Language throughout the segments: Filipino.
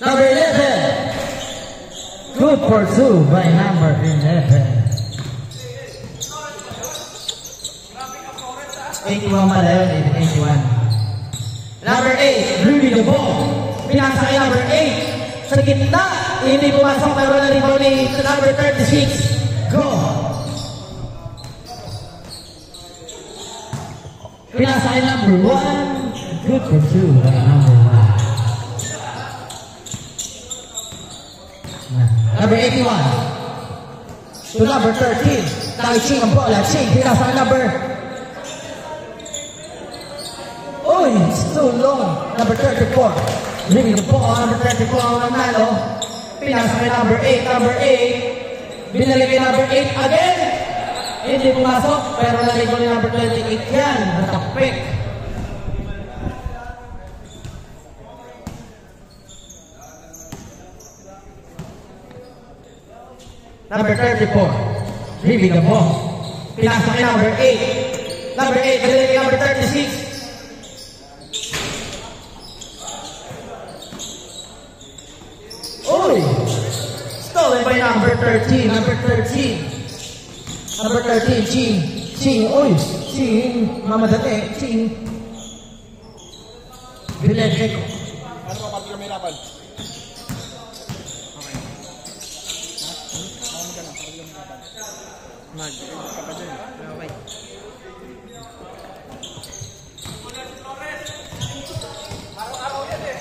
Number 11. Good for 2 by number 11. 81 pala yun, 81. Number 8, Rudy the ball. Pinasa kay number 8. Sa gitna, hindi pumasok pero na rin ni number 36. Go! Pinasa kay number 1. Good for 2 by number 1. Number 81. To number 13. Tayo Ching ang bola. Ching, pinasa kay number... Uy, it's too long. Number 34. Ringing the ball. Number 34 ang nanalo. Pinasa kay number 8. Number 8. Binalik kay number 8 again. Hindi pumasok. Pero naligo ni number 28 yan. Natapik. Number 34. Ringing the ball. Pinasa kay number 8. Number 8. Binalik kay number 36. Stolen by number 13. Number 13. Number 13, Ching. Ching, uy. Ching. Mamadali. Ching. Bilege ko. Ano ba pati may laban? Okay. Ano ka na? Pati may laban. Mag. Okay. Araw-araw yan eh.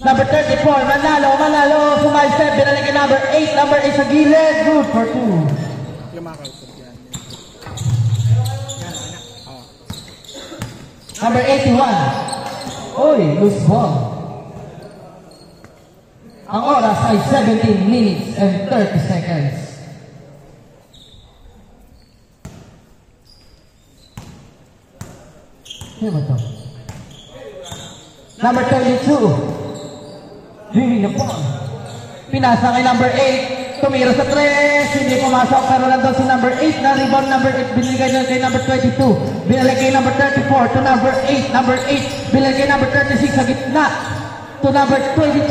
Number 34, Manalo, sumaystep, binalik kay number 8, number 8 sa gilid, good for 2. Number 81, uy, loose ball. Ang oras ay 17 minutes and 30 seconds. Sino ba ito? Number 32. Ringing the ball. Pinasa kay number 8. Tumira sa 3. Hindi pumasok pero nandun si number 8. Na rebound number 8. Binigay na kay number 22. Binigay kay number 34 to number 8. Number 8. Binigay kay number 36 sa gitna. To number 22.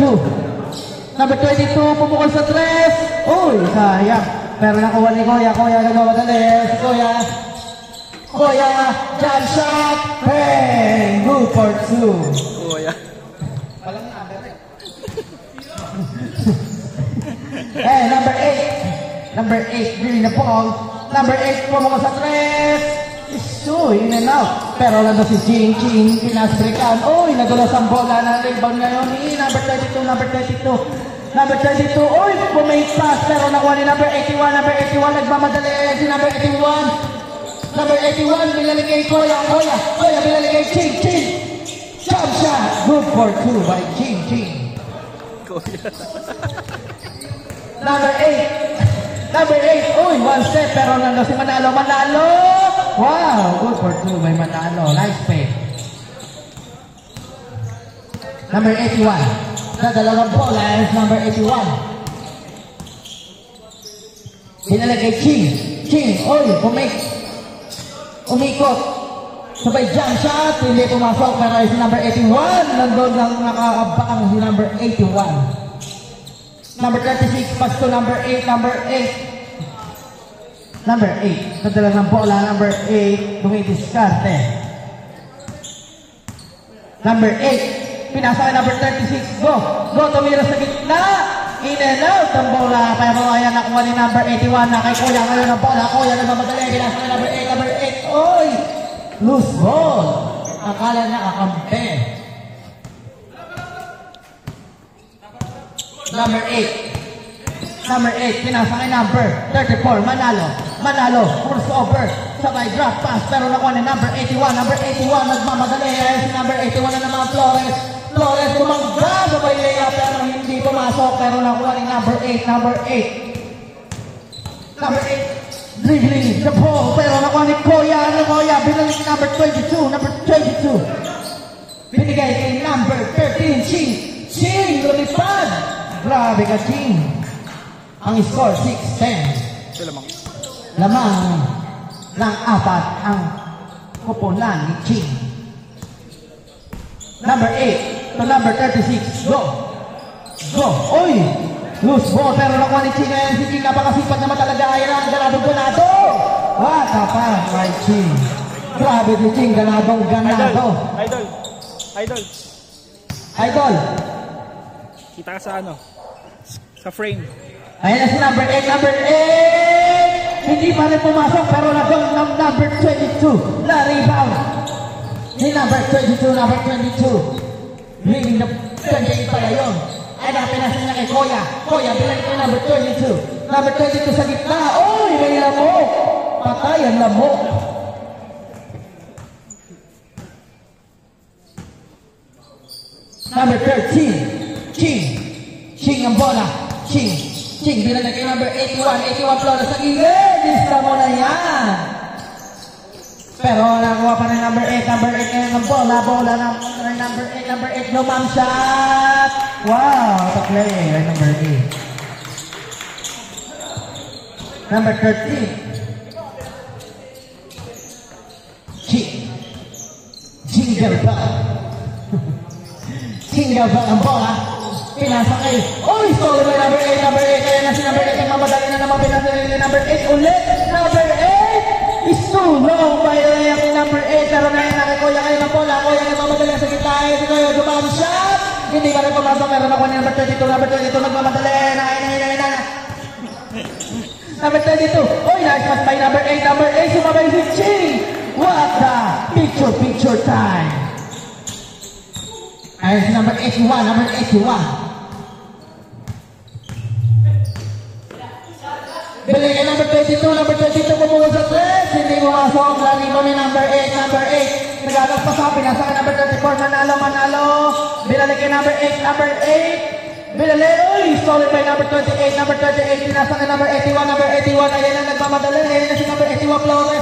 Number 22. Pumukol sa 3. Uy, sayang. Pero nakuha ni Kuya. Kuya nagmamadali. Si Kuya. Kuya. Jump shot. Hey. Good for 2. Kuya. Hey, number 8. Number 8, really the ball. Number 8, pumukol sa 3. Isu, in and out. Pero nandun si Ching, pinasbrikan. Uy, nagulas ang bola na rebound ngayon ni number 32, number 32. Number 32, uy, pumake pass. Pero nakuha ni number 81, number 81, nagmamadali si number 81. Number 81, binalik kay Kuya, binalik kay Ching. Jump shot, good for 2 by Ching. Kuya. Number 8, uy, one step, pero nandun si Manalo. Wow, good for 2 by Manalo. Nice play. Number 81, nadalawang bola is number 81. Binalik kay Ching, uy, umikot. Sabay jump shot, hindi pumasok, pero si number 81, nandun lang nakakabaang si number 81. Number 36, pass to number 8, Number 8, nadala ng bola, number 8, dumidiskarte. Number 8, pinasa kay number 36, go, tumira sa gitna, in and out ang bola, pero ayan nakuha ni number 81, na kay Kuya ngayon ang bola, Kuya nagmamadali, pinasa kay number 8, oy, loose ball, akala niya kakampi. Number 8, pinasa kay number 34, Manalo, force over, sabay drop pass, pero nakuha ni number 81, nagmamadali, si number 81 na naman Flores, tumangga, sabay layup, pero hindi pumasok, pero nakuha ni number 8, dribbling the ball, pero nakuha ni Kuya, binalik number 22, binigay kay number 13, Ching, lumipad, grabe ka, Ching. Ang score, 6-10. Lamang ng 4 ang kupunan ni Ching. number 8 to number 36. Go! Go! Oy! Loose ball, pero nakuha ni Ching. Ngayon si Ching, napakasipag naman talaga. Ayan ang ganado. What a pass by Ching. Grabe si Ching, ganado. Idol! Kita ka sa ano? Sa frame. Ayan na si number 8. Hindi pa rin pumasok, pero nagong ng number 22. Na-rebound. Ni number 22. Bringing the 28 pala yun. Ay, napinasin niya kay Koya. Koya, bilang kay number 22. Number 22 sa gitna. Uy, may lamok. Patay ang lamok. Number 13. Ching ang bola. Ching, bilang kay number 81 flawless sa gilid. Lista mo na yan. Pero nakuha pa ng number 8 ngayon ng bola ng number 8, no ma'am shot! Wow, the play, number 8. Number 13. Jingle bell ang bola. Pinasa kay, stolen by number 8, kaya na si number 8 ang mamadali na naman pinasali ni number 8 ulit. Number 8 is too long by the way ang number 8, pero na yun nakikuya kayo ng bola. Kuya na mamadali sa gitna, si Kuya dumam shot. Hindi pa rin pumasok, meron ako ni number 22 nagmamadali. Number 22, nice pass by number 8, sumabay si Ching. What the picture time. Ayun si number 81. Bili kay number 22 bumuha sa 3. Hindi pumasok. Lagi mo ni number 8. Nagagas pa sa pinasa kay number 34. Manalo. Binalik kay number 8. Binalik. Stolen by number 28. Pinasa kay number 81. Ayan ang nagmamadali. Ayan na si number 81. Flawless.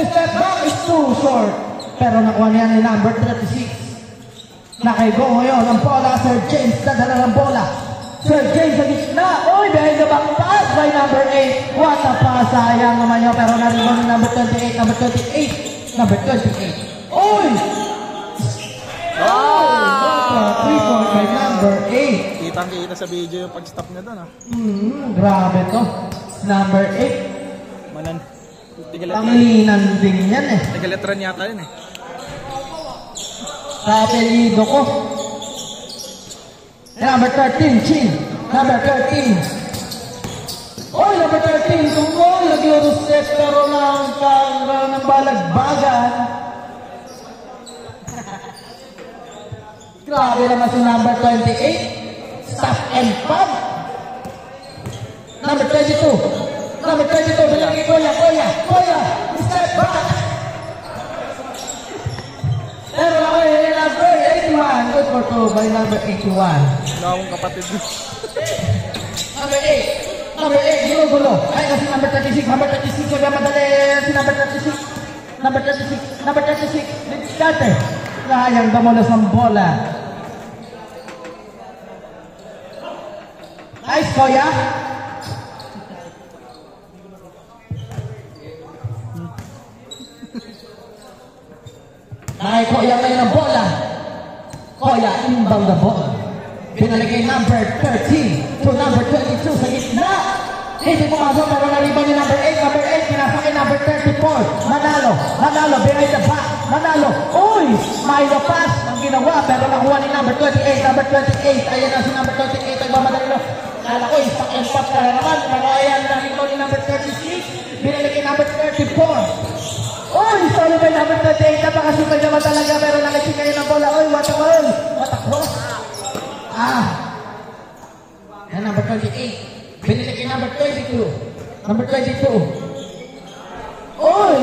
Step back is too short. Pero nakuha niya ni number 36. Nakaigo ngayon ang bola. Sir James nadala ng bola. Sir James sa gitna. Behind the back pass by number 8. What a pass. Sayang naman yun. Pero narinig ni number 28. Number 28. What a 3-point by number 8. Kitang-kita sa video yung pag-stop niya doon. Grabe to. Number 8. Ang linanding yan eh. Tagaletran yata yun eh. Sa apelido ko. Number 13, Ching. Number 13. Number 13. Tungkol. Nag-i-reset pero ng balagbagan. Grabe naman si number 28. Stop and pump. Number 22. Bilangin Koya. Step back. Pero ako number 81. Good for 2 by number 81. Wala akong kapatid. Number 8, gulo. Ay, kasi number 36. Kaya madali si number 36. Let's start eh. Sayang damulas ang bola. Nice, Koya. Koya ngayon ang bola. Koya, inbound the ball. Pinaligay number 13 to number 22 sa gitna. Hindi pumasok pero nariban ni number 8. Pinasa kay number 34. Manalo, behind the back. May pass ang ginawa pero nakuha ni number 28. Ayan na si number 28. Nagmamadali na. Kala ko, stock and pop ka naman. Pero ayan, nariban ni number 36. Pinaligay number 34. Stolen by number 38. Napakasipag naman talaga pero nalasin kayo ng bola. What a cross. And number 28. Binili kay number 22. On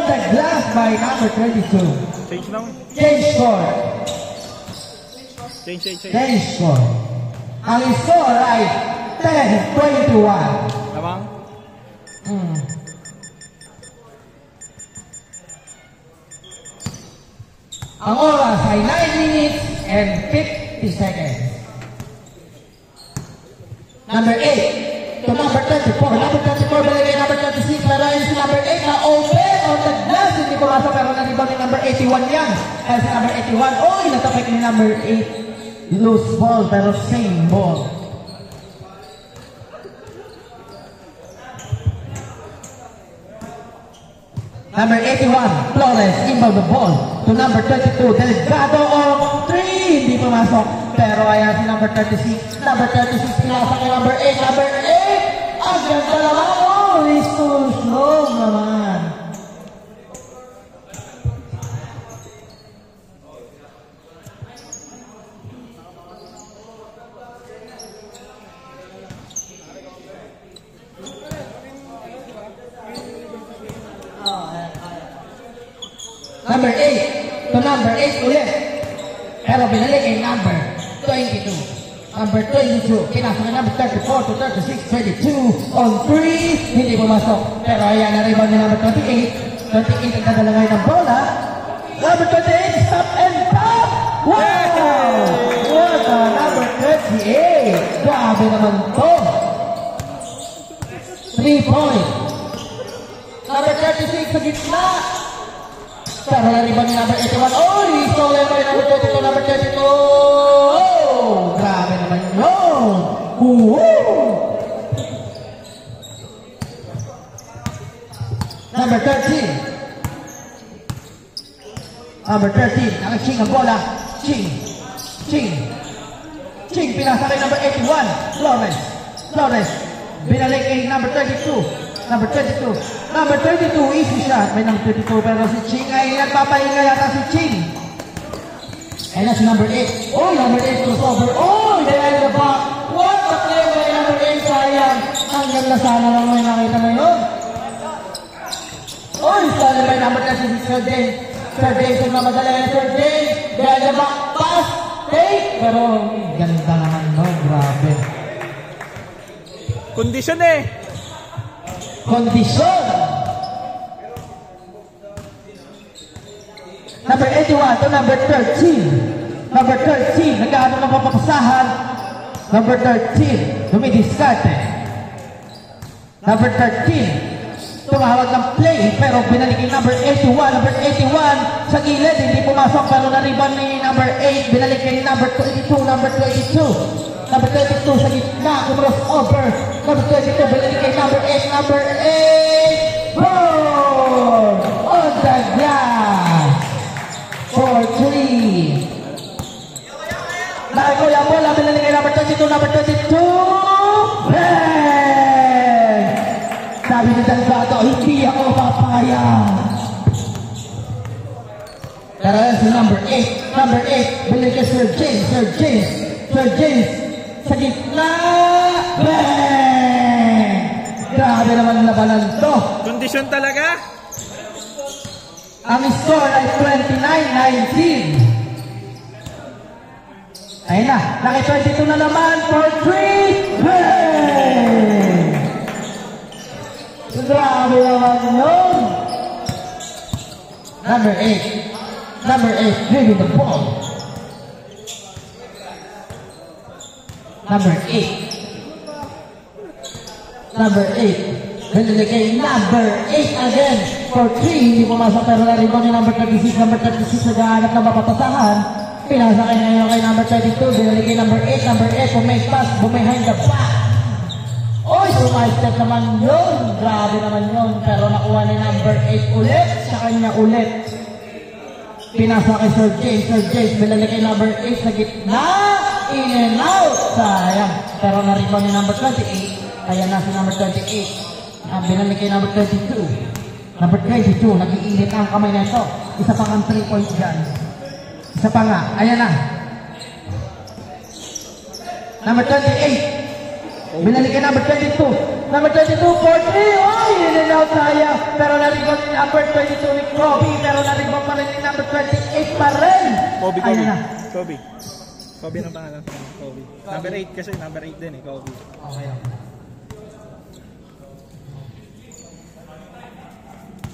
the glass by number 22. Change now. Change score. Change score. Ang score ay 10-21. Lamang? Ang oras ay 9 minutes and 50 seconds. Number 8 to number 34. Number 34 binigay number 36. Pero yun si number 8 na open on the glass. Hindi pumasok pero na-rebound ni number 81 yan. Kaya si number 81, oy, natapik ni number 8. Loose ball pero same ball. Number 81, Flores, inbound the ball to number 22, Delgado on 3, hindi pumasok. Pero ayan si number 36, pinasa kay number 8, ang ganda naman, oh, is too slow naman. Number 8 to number 8 ulit. Pero binalik ay number 22. Number 22, pinasa na number 34 to 36, 22 on 3. Hindi pumasok. Pero ayan, na-rebound ni number 28. 28 ang dadalangay ng bola. Number 28, stop and pop! Wow! What a number 28. Grabe naman to. 3 point. Number 36 sa gitna. Pero na-rebound ni number 81. Oh, stolen by number 22, number 22. Oh, grabe naman yun. Number 13. Number 13. Nakaching ang bola. Ching. Pinasa kay number 81. Flores. Binalik kay number 32. Number 32, easy shot. May number 32 pero si Ching ay nagpapahinga yata si Ching. Ayun na si number 8. Oh, number 8 crossover. Oh, behind the back. What a play by number 8, sayang. Ang ganda sana lang may nakita na yun. Oh, stolen by number 36, Sir James, yung mamadala na Sir James. Behind the back, pass, take. Pero, ganda naman, no? Grabe. Kondisyon. Number 81 to number 13. Number 13, nag-aano ng papapasahan. Number 13, dumidiskarte. Number 13, tumawag ng play, pero binalik yung number 81. Number 81, sa gilid, hindi pumasok, pero na-rebound ni number 8. Binalik kay number 22, number 22. Number 22 sa gitna, cross over. Number 22, binalik kay number 8. Number 8, goal! On the glass! For 3. Nakiko yung bola, binalik kay number 22. Number 22, bang! Sabi ni Delgado, hindi ako papayag. Pero si number 8. Number 8, binalik kay Sir James. Sa gitna, bang! Grabe naman labanan to. Kondisyon talaga. Ang score ay 29-19. Ayun na, naki-22 na naman for 3. Bang! Grabe naman yun. Number 8, dribbling the ball. Number 8, binili kay number 8 again for 3. Hindi pumasok pero na-rebound yung number 36. Number 36 naghahanap na mapatasahan. Pinasa kay ngayon kay number 32. Binili kay number 8. Number 8, bumay pass, behind the back. Oy, sumay-step naman yun. Grabe naman yun. Pero nakuha ni number 8 ulit. Sa kanya ulit. Pinasa kay Sir James. Binili kay number 8 sa gitna. In and out. Sayang. Pero na-rebound ni number 28. Kaya na si number 28. Binalik kay number 22. Number 22. Nag-iinit ang kamay na ito. Isa pang ang 3 points dyan. Isa pa nga. Ayan na. Number 28. Binalik kay number 22. Number 22 for 3. Oh, in and out sayang. Pero na-rebound ni number 22 ni Kobe. Pero na-rebound pa rin ni number 28 pa rin. Ayan na. Kobe ng pangalan. Kobe. Number 8 kasi. Number 8 din Kobe. Okay.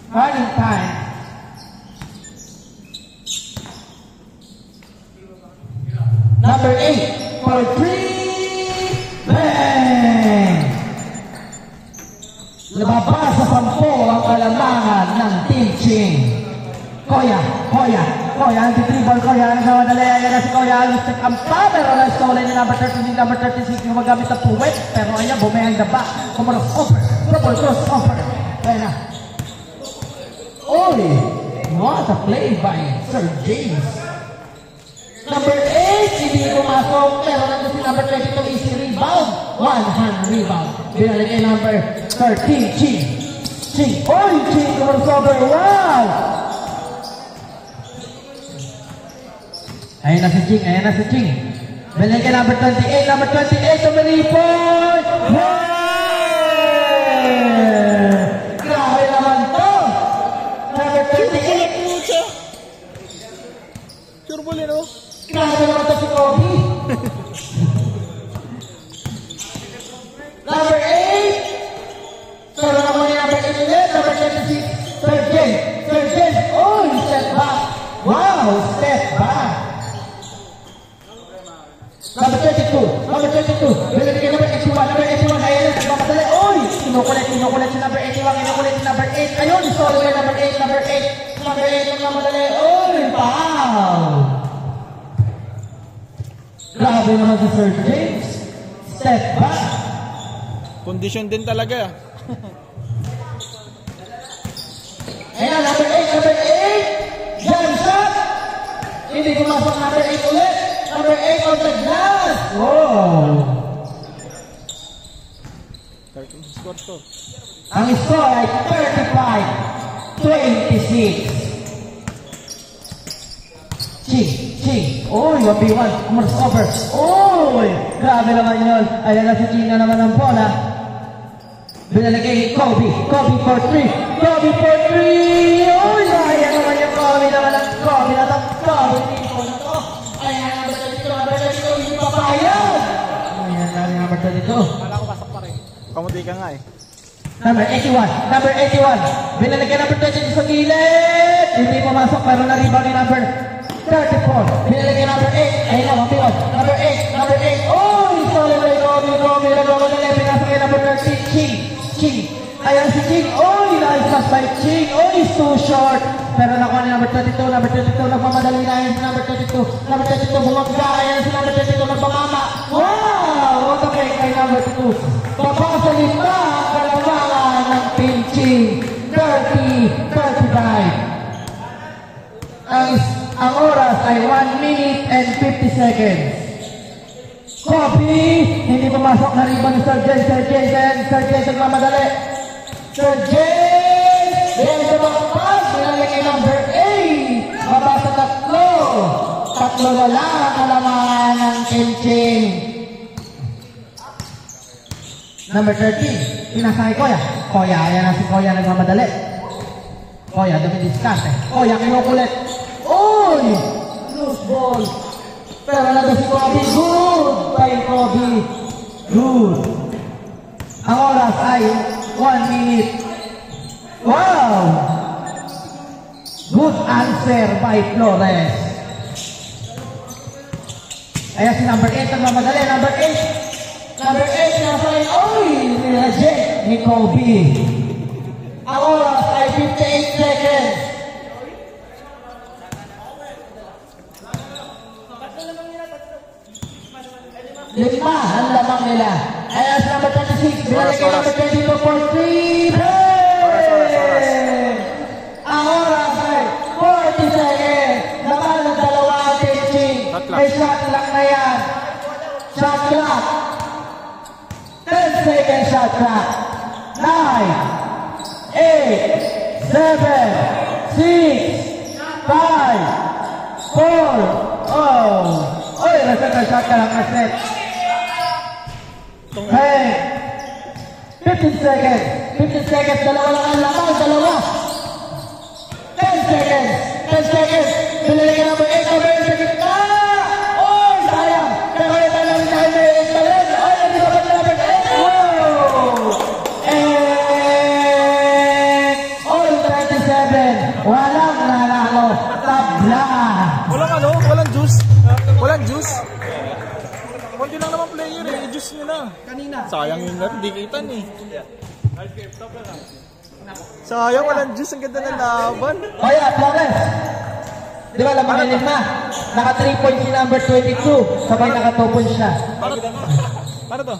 Running time. Number 8 for 3. Bang! Lumabas sa 10 ang kalamangan ng Team Ching. Koya, ang titribol Koya, ang nawadali, ayan na si Koya, check ang pa, pero na-stolen ni number 13, number 36, yung magamit ang puwet, pero ayan, bumihang daba, kumarang over, double cross over, ayan na. Oy, what a play by Sir James. Number 8, hindi pumasok, pero nandun si number 22, easy rebound, one-hand rebound, binalik kay number 13, Ching, oy, Ching, kumarang over, wow! Ayan na si Ching. Balik kay number 28, tumiripon! Grabe naman to! Number 28. Turbo yun, oh. Grabe naman to si Kobe. Number 8. Pero naman ni number 8 ulit. Number 26. Sir James. Oh, step back. Wow, step back. Number 22. Balik kay number 81. Ayan na, nagmamadali. Oy! Kinukulit si number 81. Kinukulit si number 8. Ayun, sorry kay number 8. Number 8, nagmamadali. Oy! Wow! Grabe naman si Sir James. Step back. Condition din talaga. Ayan na, number 8. Jump shot. Hindi pumasok number 8 ulit. Number 8 on the glass. Wow. Score to. Ang score ay 35-26. Ching. Oy, 1v1. Commerce over. Oy, grabe naman yun. Ayan na si Ching na naman ang bola. Binalagay Kobe for 3. Oy, ayan naman yung Kobe naman ang Kobe na to. Kobe na to. Ayan naman dito. Hindi papayag. Ayan naman dito. Wala ko pasok pa rin. Kamuti ka nga eh. Number 81. Binalagyan number 20 sa gilid. Hindi pumasok pero na-rebound ni number 34. Binalagyan number 8. Ayun na, mapiwan. Number 8. Oh, stolen by Kobe. Nagmamadali. Pinasok kay number 13. Ching. Ayan si Ching. Oh, nice pass by Ching. Oh, he's too short. Pero nakuha ni number 32. Nagmamadali na yun si number 32. Number 32 bumagga. Ayan si number 32 nagpamama. Wow! What a play kay number 2. Baba sa lima. Kalamangan ng Team Ching. 30-35. Ang oras ay 1 minute and 50 seconds. Kobe, hindi pumasok na rin ba ni Sir James nagmamadali. Sir James, yan sa mga pass, binalik kay number 8. Baba sa 3. 3 na lang ang kalamangan ng Team Ching. Number 13, pinasakay Koya. Ayan na si Koya nagmamadali. Koya, dumidiskarte. Koya, kinukulit. Oy! Loose ball. Pero nandun si Kobe. Good by Kobe. Good. Ang oras ay 1 minute. Wow! Good answer by Flores. Ayan si number 8 nagmamadali. Number 8 nasa rin. Oy! Nireject ni Kobe. Ang oras ay 58 seconds. Lima ang lamang nila. Ayan sa number 26. Binalik kay number 22 for 3. Ang oras ay 40 seconds. Naman ang dalawa ang Ching. May shot clock na yan. Shot clock. 10 seconds shot clock. 9, 8, 7, 6, 5, 4. Oh. Oy, nasa shot ka lang na set. Hey, 15 seconds. 15 seconds. Dalawa lang ang lamang. 10 seconds. Binili ka number 8. Number 8 sa gitna. Oy, sayang. Pero ito lang yung number 8 pa rin. Oy, hindi ka ba number 8? Wow! And all 37. Walang nanalo. Tabla. Walang juice. Konti lang naman player eh. I-juice nyo na. Kanina. Sayang yun lang. Di kita eh. Sayang, walang juice. Ang ganda ng laban. O yan, Flores. Di ba, lamang na. Naka 3 points si number 22. Sabay naka 2 points siya. Paano to?